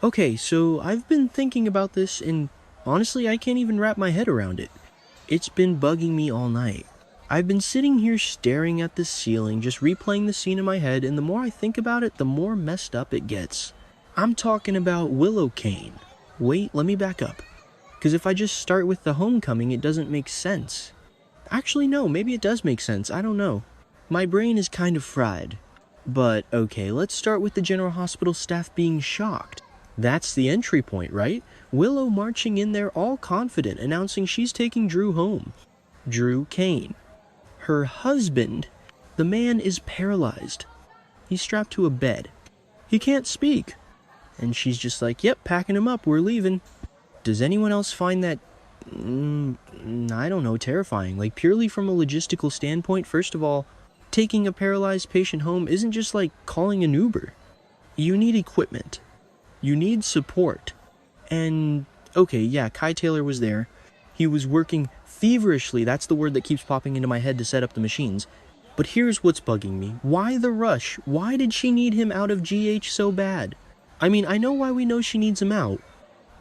Okay, so I've been thinking about this and honestly I can't even wrap my head around it. It's been bugging me all night. I've been sitting here staring at the ceiling, just replaying the scene in my head, and the more I think about it, the more messed up it gets. I'm talking about Willow Cane. Wait, let me back up. Because if I just start with the homecoming, it doesn't make sense. Actually, no, maybe it does make sense, I don't know. My brain is kind of fried. But okay, let's start with the General Hospital staff being shocked. That's the entry point, right? Willow marching in there all confident, announcing she's taking Drew home. Drew Cane. Her husband, the man is paralyzed. He's strapped to a bed. He can't speak. And she's just like, yep, packing him up, we're leaving. Does anyone else find that, I don't know, terrifying? Like, purely from a logistical standpoint, first of all, taking a paralyzed patient home isn't just like calling an Uber. You need equipment. You need support. And, okay, yeah, Kai Taylor was there. He was working feverishly, that's the word that keeps popping into my head to set up the machines. But here's what's bugging me. Why the rush? Why did she need him out of GH so bad? I mean, I know why we know she needs him out.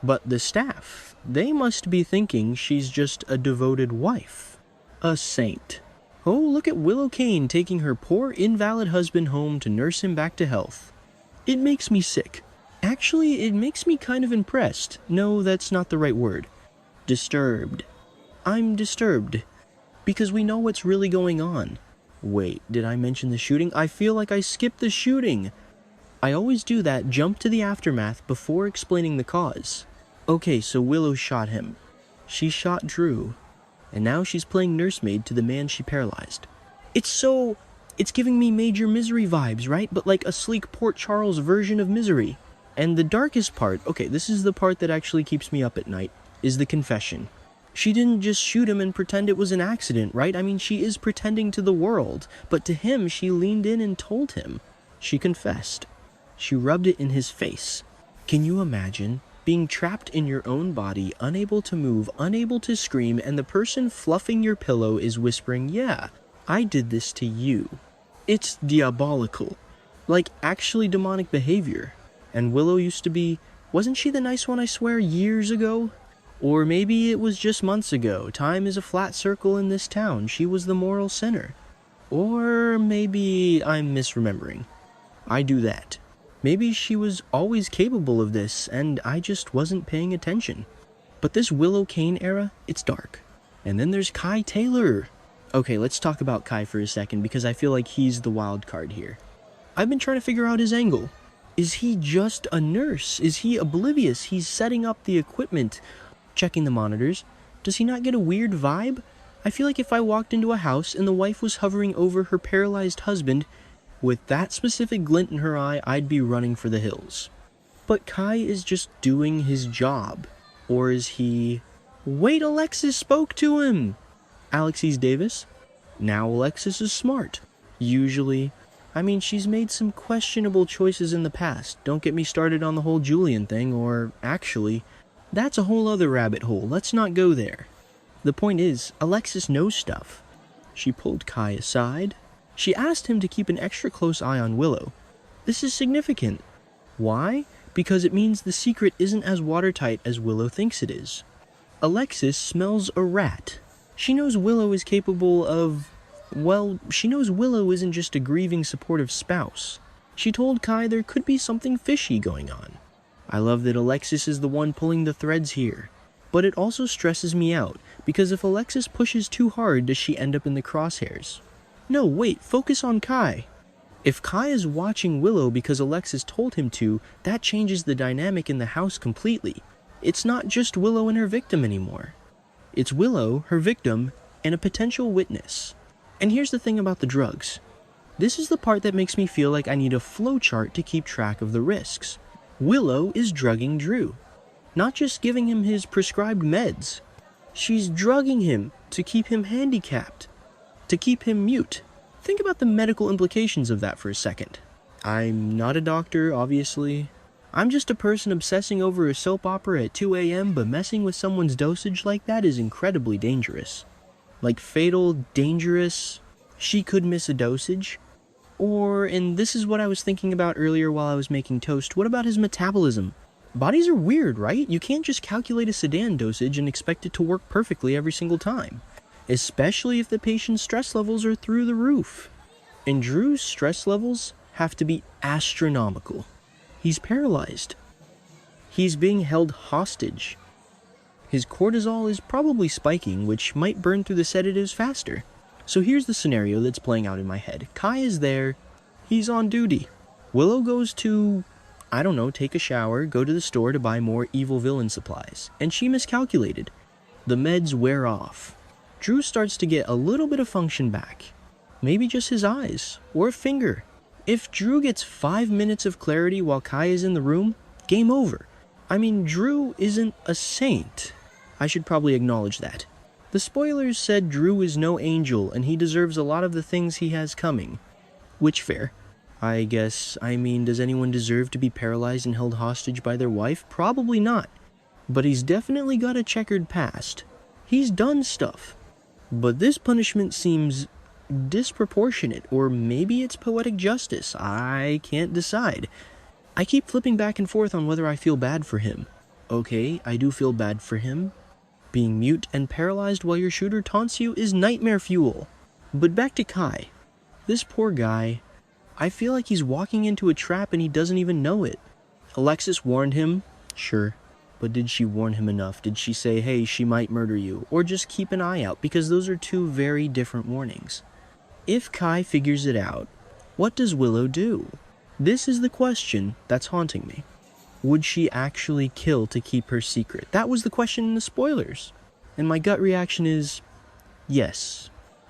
But the staff, they must be thinking she's just a devoted wife. A saint. Oh, look at Willow Cane taking her poor invalid husband home to nurse him back to health. It makes me sick. Actually, it makes me kind of impressed. No, that's not the right word. Disturbed. I'm disturbed. Because we know what's really going on. Wait, did I mention the shooting? I feel like I skipped the shooting. I always do that, jump to the aftermath before explaining the cause. Okay, so Willow shot him. She shot Drew. And now she's playing nursemaid to the man she paralyzed. It's giving me Major Misery vibes, right? But like a sleek Port Charles version of Misery. And the darkest part, okay, this is the part that actually keeps me up at night, is the confession. She didn't just shoot him and pretend it was an accident, right? I mean, she is pretending to the world, but to him, she leaned in and told him. She confessed. She rubbed it in his face. Can you imagine being trapped in your own body, unable to move, unable to scream, and the person fluffing your pillow is whispering, yeah, I did this to you. It's diabolical. Like, actually demonic behavior. And Willow used to be, wasn't she the nice one, I swear, years ago? Or maybe it was just months ago. Time is a flat circle in this town. She was the moral sinner. Or maybe I'm misremembering. I do that. Maybe she was always capable of this, and I just wasn't paying attention. But this Willow Cane era, it's dark. And then there's Kai Taylor. Okay, let's talk about Kai for a second, because I feel like he's the wild card here. I've been trying to figure out his angle. Is he just a nurse? Is he oblivious? He's setting up the equipment, checking the monitors. Does he not get a weird vibe? I feel like if I walked into a house and the wife was hovering over her paralyzed husband, with that specific glint in her eye, I'd be running for the hills. But Kai is just doing his job. Or is he... Wait, Alexis spoke to him! Alexis Davis? Now Alexis is smart. Usually. I mean, she's made some questionable choices in the past. Don't get me started on the whole Julian thing, or actually, that's a whole other rabbit hole. Let's not go there. The point is, Alexis knows stuff. She pulled Kai aside. She asked him to keep an extra close eye on Willow. This is significant. Why? Because it means the secret isn't as watertight as Willow thinks it is. Alexis smells a rat. She knows Willow is capable of... Well, she knows Willow isn't just a grieving, supportive spouse. She told Kai there could be something fishy going on. I love that Alexis is the one pulling the threads here. But it also stresses me out, because if Alexis pushes too hard, does she end up in the crosshairs? No, wait, focus on Kai. If Kai is watching Willow because Alexis told him to, that changes the dynamic in the house completely. It's not just Willow and her victim anymore. It's Willow, her victim, and a potential witness. And here's the thing about the drugs. This is the part that makes me feel like I need a flowchart to keep track of the risks. Willow is drugging Drew. Not just giving him his prescribed meds. She's drugging him to keep him handicapped. To keep him mute. Think about the medical implications of that for a second. I'm not a doctor, obviously. I'm just a person obsessing over a soap opera at 2 a.m., but messing with someone's dosage like that is incredibly dangerous. Like fatal, dangerous, she could miss a dosage. Or, and this is what I was thinking about earlier while I was making toast, what about his metabolism? Bodies are weird, right? You can't just calculate a sedan dosage and expect it to work perfectly every single time, especially if the patient's stress levels are through the roof. And Drew's stress levels have to be astronomical. He's paralyzed. He's being held hostage. His cortisol is probably spiking, which might burn through the sedatives faster. So here's the scenario that's playing out in my head. Kai is there. He's on duty. Willow goes to, I don't know, take a shower, go to the store to buy more evil villain supplies. And she miscalculated. The meds wear off. Drew starts to get a little bit of function back. Maybe just his eyes, or a finger. If Drew gets 5 minutes of clarity while Kai is in the room, game over. I mean, Drew isn't a saint. I should probably acknowledge that. The spoilers said Drew is no angel and he deserves a lot of the things he has coming. Which fair. I mean, does anyone deserve to be paralyzed and held hostage by their wife? Probably not. But he's definitely got a checkered past. He's done stuff. But this punishment seems disproportionate, or maybe it's poetic justice. I can't decide. I keep flipping back and forth on whether I feel bad for him. Okay, I do feel bad for him. Being mute and paralyzed while your shooter taunts you is nightmare fuel. But back to Kai. This poor guy, I feel like he's walking into a trap and he doesn't even know it. Alexis warned him, sure. But did she warn him enough? Did she say, hey, she might murder you? Or just keep an eye out? Because those are two very different warnings. If Kai figures it out, what does Willow do? This is the question that's haunting me. Would she actually kill to keep her secret? That was the question in the spoilers. And my gut reaction is, yes,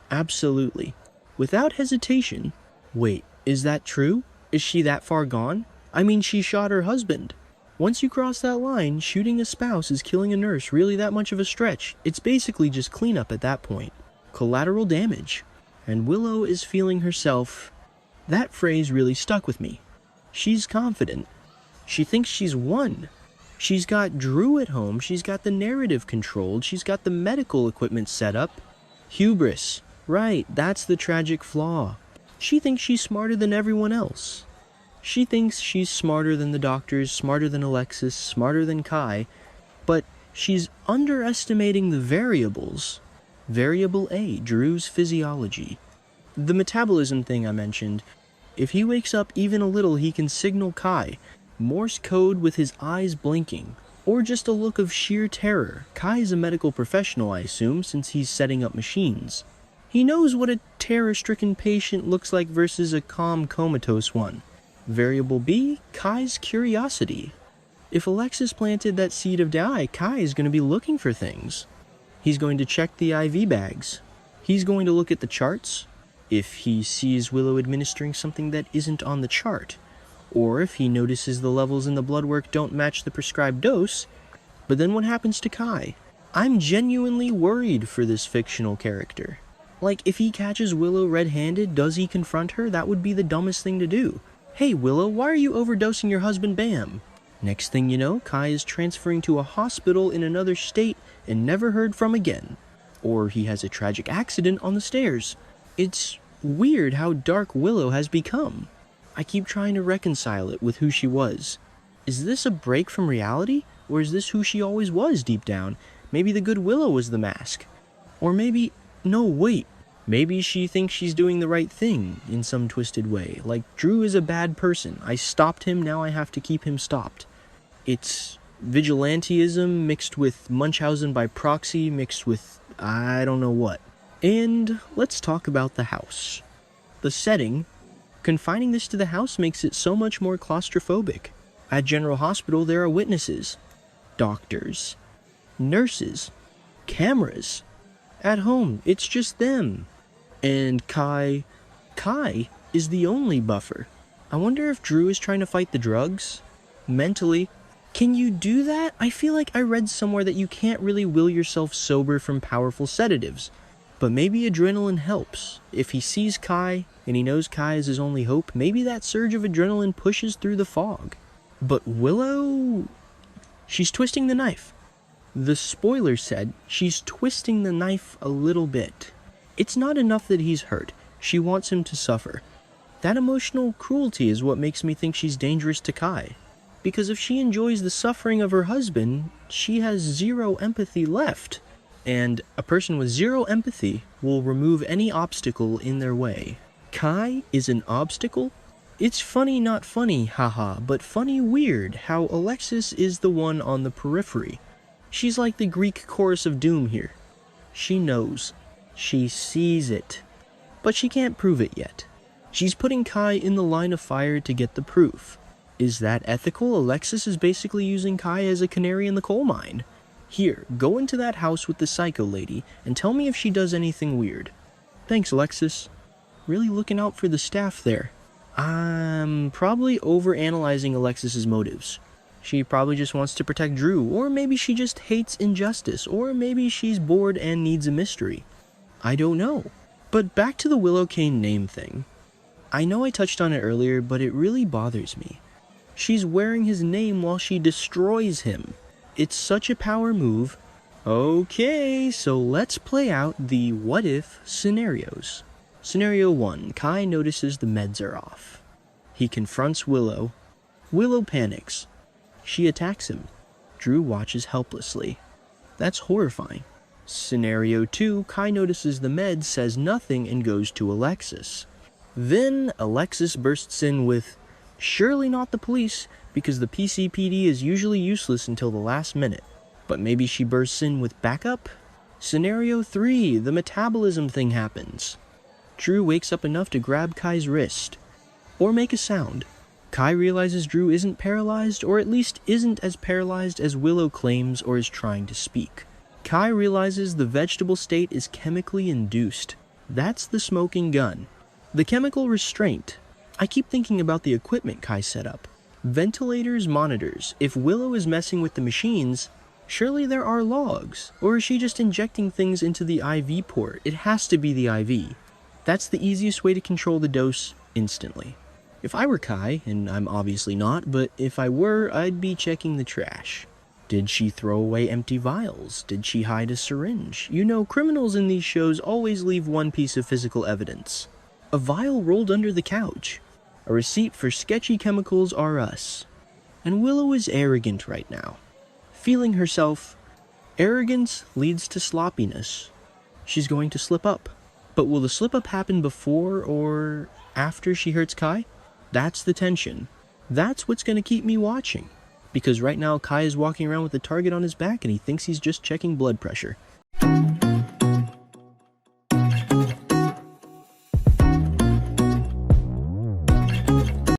absolutely. Without hesitation. Wait, is that true? Is she that far gone? I mean, she shot her husband. Once you cross that line, shooting a spouse is killing a nurse really that much of a stretch. It's basically just cleanup at that point. Collateral damage. And Willow is feeling herself. That phrase really stuck with me. She's confident. She thinks she's won. She's got Drew at home. She's got the narrative controlled. She's got the medical equipment set up. Hubris. Right, that's the tragic flaw. She thinks she's smarter than everyone else. She thinks she's smarter than the doctors, smarter than Alexis, smarter than Kai, but she's underestimating the variables. Variable A, Drew's physiology. The metabolism thing I mentioned. If he wakes up even a little, he can signal Kai. Morse code with his eyes blinking. Or just a look of sheer terror. Kai is a medical professional, I assume, since he's setting up machines. He knows what a terror-stricken patient looks like versus a calm, comatose one. Variable B, Kai's curiosity. If Alexis planted that seed of doubt, Kai is going to be looking for things. He's going to check the IV bags. He's going to look at the charts. If he sees Willow administering something that isn't on the chart. Or if he notices the levels in the blood work don't match the prescribed dose. But then what happens to Kai? I'm genuinely worried for this fictional character. Like, if he catches Willow red-handed, does he confront her? That would be the dumbest thing to do. Hey Willow, why are you overdosing your husband Bam? Next thing you know, Kai is transferring to a hospital in another state and never heard from again. Or he has a tragic accident on the stairs. It's weird how dark Willow has become. I keep trying to reconcile it with who she was. Is this a break from reality? Or is this who she always was deep down? Maybe the good Willow was the mask. Or maybe... no, wait. Maybe she thinks she's doing the right thing in some twisted way. Like, Drew is a bad person. I stopped him, now I have to keep him stopped. It's vigilantism mixed with Munchausen by proxy mixed with I don't know what. And let's talk about the house. The setting. Confining this to the house makes it so much more claustrophobic. At General Hospital, there are witnesses, doctors, nurses, cameras. At home, it's just them. And Kai is the only buffer. I wonder if Drew is trying to fight the drugs? Mentally. Can you do that? I feel like I read somewhere that you can't really will yourself sober from powerful sedatives. But maybe adrenaline helps. If he sees Kai, and he knows Kai is his only hope, maybe that surge of adrenaline pushes through the fog. But Willow... she's twisting the knife. The spoiler said she's twisting the knife a little bit. It's not enough that he's hurt. She wants him to suffer. That emotional cruelty is what makes me think she's dangerous to Kai. because if she enjoys the suffering of her husband, she has zero empathy left. And a person with zero empathy will remove any obstacle in their way. Kai is an obstacle? It's funny not funny, haha, but funny weird how Alexis is the one on the periphery. She's like the Greek chorus of doom here. She knows. She sees it. But she can't prove it yet. She's putting Kai in the line of fire to get the proof. Is that ethical? Alexis is basically using Kai as a canary in the coal mine. Here, go into that house with the psycho lady and tell me if she does anything weird. Thanks, Alexis. Really looking out for the staff there. I'm probably overanalyzing Alexis's motives. She probably just wants to protect Drew, or maybe she just hates injustice, or maybe she's bored and needs a mystery. I don't know. But back to the Willow Cane name thing. I know I touched on it earlier, but it really bothers me. She's wearing his name while she destroys him. It's such a power move. Okay, so let's play out the what if scenarios. Scenario 1. Kai notices the meds are off. He confronts Willow. Willow panics. She attacks him. Drew watches helplessly. That's horrifying. Scenario 2. Kai notices the meds, says nothing, and goes to Alexis. Then Alexis bursts in with, surely not the police, because the PCPD is usually useless until the last minute. But maybe she bursts in with backup? Scenario 3. The metabolism thing happens. Drew wakes up enough to grab Kai's wrist. Or make a sound. Kai realizes Drew isn't paralyzed, or at least isn't as paralyzed as Willow claims or is trying to speak. Kai realizes the vegetable state is chemically induced. That's the smoking gun. The chemical restraint. I keep thinking about the equipment Kai set up. Ventilators, monitors. If Willow is messing with the machines, surely there are logs. Or is she just injecting things into the IV port? It has to be the IV. That's the easiest way to control the dose instantly. If I were Kai, and I'm obviously not, but if I were, I'd be checking the trash. Did she throw away empty vials? Did she hide a syringe? You know, criminals in these shows always leave one piece of physical evidence. A vial rolled under the couch. A receipt for sketchy chemicals R Us. And Willow is arrogant right now. Feeling herself. Arrogance leads to sloppiness. She's going to slip up. But will the slip-up happen before or after she hurts Kai? That's the tension. That's what's going to keep me watching. Because right now Kai is walking around with a target on his back and he thinks he's just checking blood pressure.